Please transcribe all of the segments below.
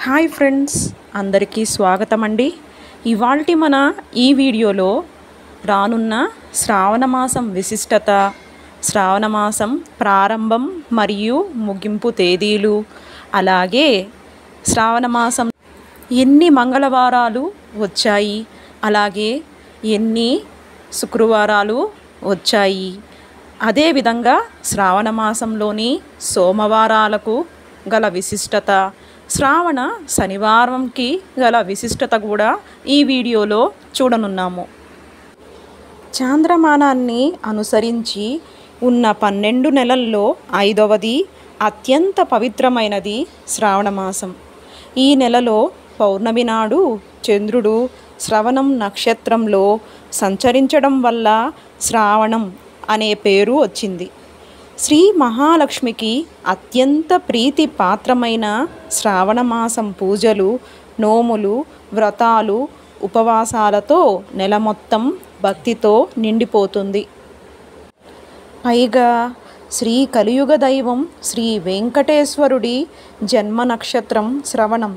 Hi friends, అందరికీ స్వాగతం అండి. ఇవాల్టి మన ఈ వీడియోలో రానున్న శ్రావణమాసం విశిష్టత, శ్రావణమాసం ప్రారంభం మరియు ముగింపు తేదీలు, అలాగే శ్రావణమాసం ఎన్ని మంగళవారాలు వచ్చాయి, అలాగే ఎన్ని శుక్రవారాలు వచ్చాయి, అదేవిధంగా శ్రావణమాసంలోని సోమవారాలకు గల విశిష్టత, శ్రావణ శనివారంకి గల విశిష్టత కూడా ఈ వీడియోలో చూడనున్నాము. చాంద్రమానాన్ని అనుసరించి ఉన్న 12 నెలల్లో 5వది అత్యంత పవిత్రమైనది శ్రావణమాసం. ఈ నెలలో పౌర్ణమి నాడు చంద్రుడు శ్రవణం నక్షత్రంలో సంచరించడం వల్ల శ్రావణం అనే పేరు వచ్చింది. శ్రీ మహాలక్ష్మికి అత్యంత ప్రీతి పాత్రమైన శ్రావణమాసం పూజలు, నోములు, వ్రతాలు, ఉపవాసాలతో నెల మొత్తం భక్తితో నిండిపోతుంది. పైగా శ్రీ కలియుగ దైవం శ్రీ వెంకటేశ్వరుడి జన్మ నక్షత్రం శ్రవణం.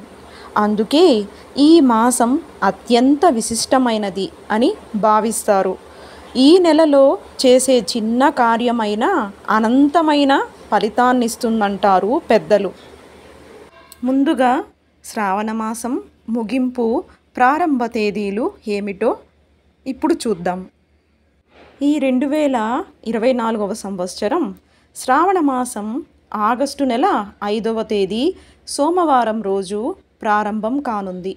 అందుకే ఈ మాసం అత్యంత విశిష్టమైనది అని భావిస్తారు. ఈ నెలలో చేసే చిన్న కార్యమైన అనంతమైన ఫలితాన్నిస్తుందంటారు పెద్దలు. ముందుగా శ్రావణమాసం ముగింపు ప్రారంభ తేదీలు ఏమిటో ఇప్పుడు చూద్దాం. ఈ 2024వ సంవత్సరం శ్రావణమాసం ఆగస్టు నెల 5వ తేదీ సోమవారం రోజు ప్రారంభం కానుంది.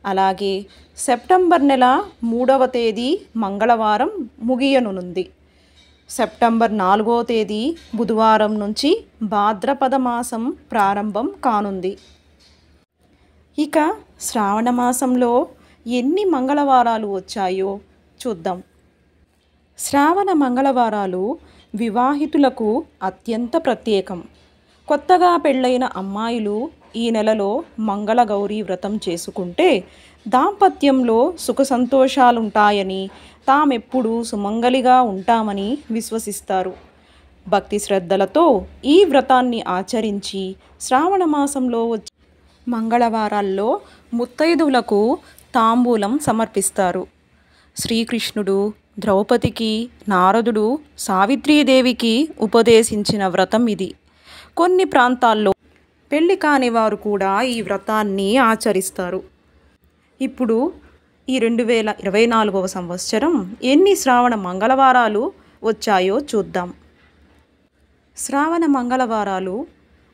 అలాగే సెప్టెంబర్ నెల 3వ తేదీ మంగళవారం ముగియనుంది. సెప్టెంబర్ 4వ తేదీ బుధవారం నుంచి భాద్రపద మాసం ప్రారంభం కానుంది. ఇక శ్రావణమాసంలో ఎన్ని మంగళవారాలు వచ్చాయో చూద్దాం. శ్రావణ మంగళవారాలు వివాహితులకు అత్యంత ప్రత్యేకం. కొత్తగా పెళ్ళైన అమ్మాయిలు ఈ నెలలో మంగళగౌరి వ్రతం చేసుకుంటే దాంపత్యంలో సుఖ సంతోషాలుంటాయని, తామెప్పుడు సుమంగలిగా ఉంటామని విశ్వసిస్తారు. భక్తి శ్రద్ధలతో ఈ వ్రతాన్ని ఆచరించి శ్రావణ మాసంలో వచ్చే మంగళవారాల్లో ముత్తైదువులకు తాంబూలం సమర్పిస్తారు. శ్రీకృష్ణుడు ద్రౌపదికి, నారదుడు సావిత్రీదేవికి ఉపదేశించిన వ్రతం ఇది. కొన్ని ప్రాంతాల్లో పెళ్లి కాని వారు కూడా ఈ వ్రతాన్ని ఆచరిస్తారు. ఇప్పుడు ఈ 2024వ సంవత్సరం ఎన్ని శ్రావణ మంగళవారాలు వచ్చాయో చూద్దాం. శ్రావణ మంగళవారాలు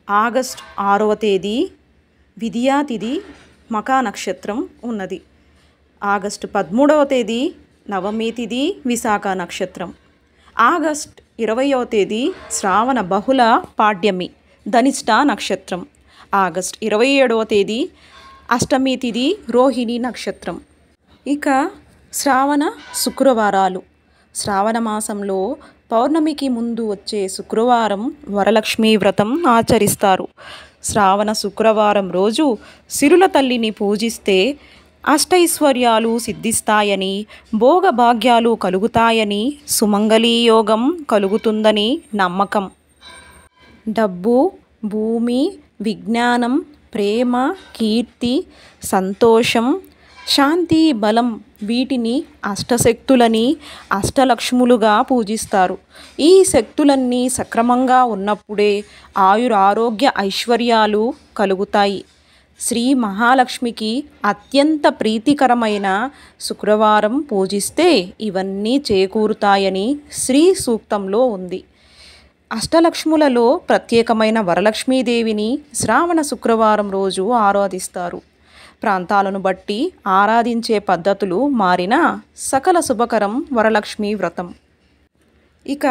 ఆగస్టు 6వ తేదీ విదియా తిథి మకా నక్షత్రం ఉన్నది. ఆగస్టు 13వ తేదీ నవమి తిథి విశాఖ నక్షత్రం. ఆగస్టు 20వ తేదీ శ్రావణ బహుళ పాడ్యమి ధనిష్ట నక్షత్రం. ఆగస్టు 27వ తేదీ అష్టమి తిథి రోహిణి నక్షత్రం. ఇక శ్రావణ శుక్రవారాలు. శ్రావణ మాసంలో పౌర్ణమికి ముందు వచ్చే శుక్రవారం వరలక్ష్మి వ్రతం ఆచరిస్తారు. శ్రావణ శుక్రవారం రోజు సిరుల తల్లిని పూజిస్తే అష్టైశ్వర్యాలు సిద్ధిస్తాయని, భోగభాగ్యాలు కలుగుతాయని, సుమంగళీయోగం కలుగుతుందని నమ్మకం. డబ్బు, భూమి, విజ్ఞానం, ప్రేమ, కీర్తి, సంతోషం, శాంతి, బలం వీటిని అష్టశక్తులని, అష్టలక్ష్ములుగా పూజిస్తారు. ఈ శక్తులన్నీ సక్రమంగా ఉన్నప్పుడే ఆయురారోగ్య ఐశ్వర్యాలు కలుగుతాయి. శ్రీ మహాలక్ష్మికి అత్యంత ప్రీతికరమైన శుక్రవారం పూజిస్తే ఇవన్నీ చేకూరుతాయని శ్రీ సూక్తంలో ఉంది. అష్టలక్ష్ములలో ప్రత్యేకమైన వరలక్ష్మీదేవిని శ్రావణ శుక్రవారం రోజు ఆరాధిస్తారు. ప్రాంతాలను బట్టి ఆరాధించే పద్ధతులు మారిన సకల శుభకరం వరలక్ష్మి వ్రతం. ఇక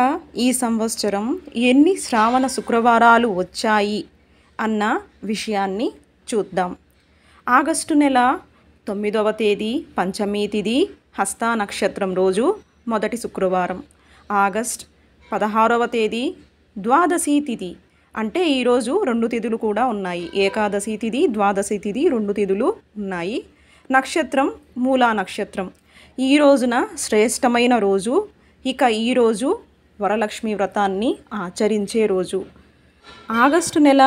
ఈ సంవత్సరం ఎన్ని శ్రావణ శుక్రవారాలు వచ్చాయి అన్న విషయాన్ని చూద్దాం. ఆగస్టు నెల 9వ తేదీ పంచమి తిథి హస్త నక్షత్రం రోజు మొదటి శుక్రవారం. ఆగస్టు 16వ తేదీ ద్వాదశి తిథి, అంటే ఈరోజు 2 తిథులు కూడా ఉన్నాయి. ఏకాదశి తిథి, ద్వాదశి తిథి 2 తిథులు ఉన్నాయి. నక్షత్రం మూలా నక్షత్రం. ఈ రోజున శ్రేష్టమైన రోజు. ఇక ఈరోజు వరలక్ష్మి వ్రతాన్ని ఆచరించే రోజు. ఆగస్టు నెల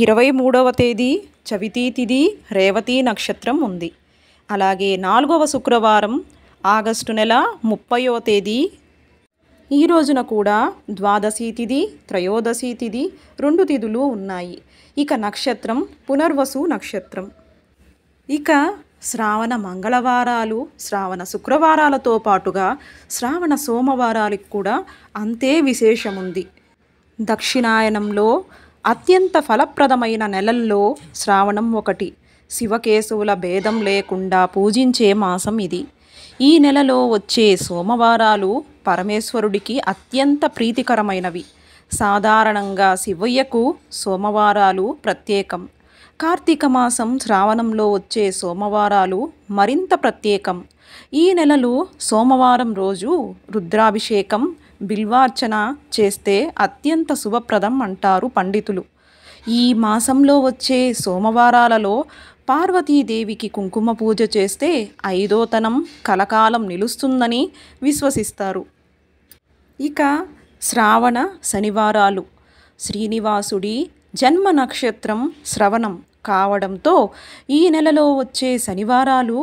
23వ తేదీ చవితి తిథి రేవతి నక్షత్రం ఉంది. అలాగే 4వ శుక్రవారం ఆగస్టు నెల 30వ తేదీ ఈ రోజున కూడా ద్వాదశి తిథి త్రయోదశి తిథి 2 తిథులు ఉన్నాయి. ఇక నక్షత్రం పునర్వసు నక్షత్రం. ఇక శ్రావణ మంగళవారాలు శ్రావణ శుక్రవారాలతో పాటుగా శ్రావణ సోమవారాలకు కూడా అంతే విశేషముంది. దక్షిణాయనంలో అత్యంత ఫలప్రదమైన నెలల్లో శ్రావణం ఒకటి. శివకేశవుల భేదం లేకుండా పూజించే మాసం ఇది. ఈ నెలలో వచ్చే సోమవారాలు పరమేశ్వరుడికి అత్యంత ప్రీతికరమైనవి. సాధారణంగా శివయ్యకు సోమవారాలు ప్రత్యేకం. కార్తీక మాసం శ్రావణంలో వచ్చే సోమవారాలు మరింత ప్రత్యేకం. ఈ నెలలో సోమవారం రోజు రుద్రాభిషేకం బిల్వార్చన చేస్తే అత్యంత శుభప్రదం అంటారు పండితులు. ఈ మాసంలో వచ్చే సోమవారాలలో పార్వతీదేవికి కుంకుమ పూజ చేస్తే 5వ తనం కలకాలం నిలుస్తుందని విశ్వసిస్తారు. ఇక శ్రావణ శనివారాలు. శ్రీనివాసుడి జన్మ నక్షత్రం శ్రవణం కావడంతో ఈ నెలలో వచ్చే శనివారాలు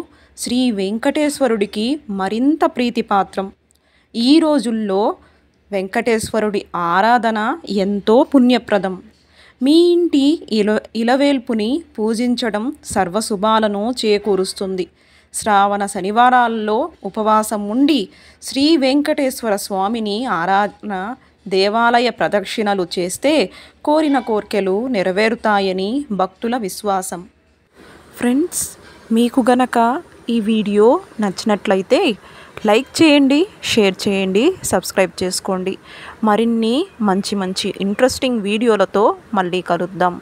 శ్రీ వెంకటేశ్వరుడికి మరింత ప్రీతిపాత్రం. ఈ రోజుల్లో వెంకటేశ్వరుడి ఆరాధన ఎంతో పుణ్యప్రదం. మీ ఇంటి ఇలవేల్పుని పూజించడం సర్వశుభాలను చేకూరుస్తుంది. శ్రావణ శనివారాల్లో ఉపవాసం ఉండి శ్రీ వెంకటేశ్వర స్వామిని ఆరాధన దేవాలయ ప్రదక్షిణలు చేస్తే కోరిన కోర్కెలు నెరవేరుతాయని భక్తుల విశ్వాసం. ఫ్రెండ్స్, మీకు గనక ఈ వీడియో నచ్చినట్లయితే లైక్ చేయండి, షేర్ చేయండి, సబ్స్క్రైబ్ చేసుకోండి. మరిన్ని మంచి ఇంట్రెస్టింగ్ వీడియోలతో మళ్ళీ కలుద్దాం.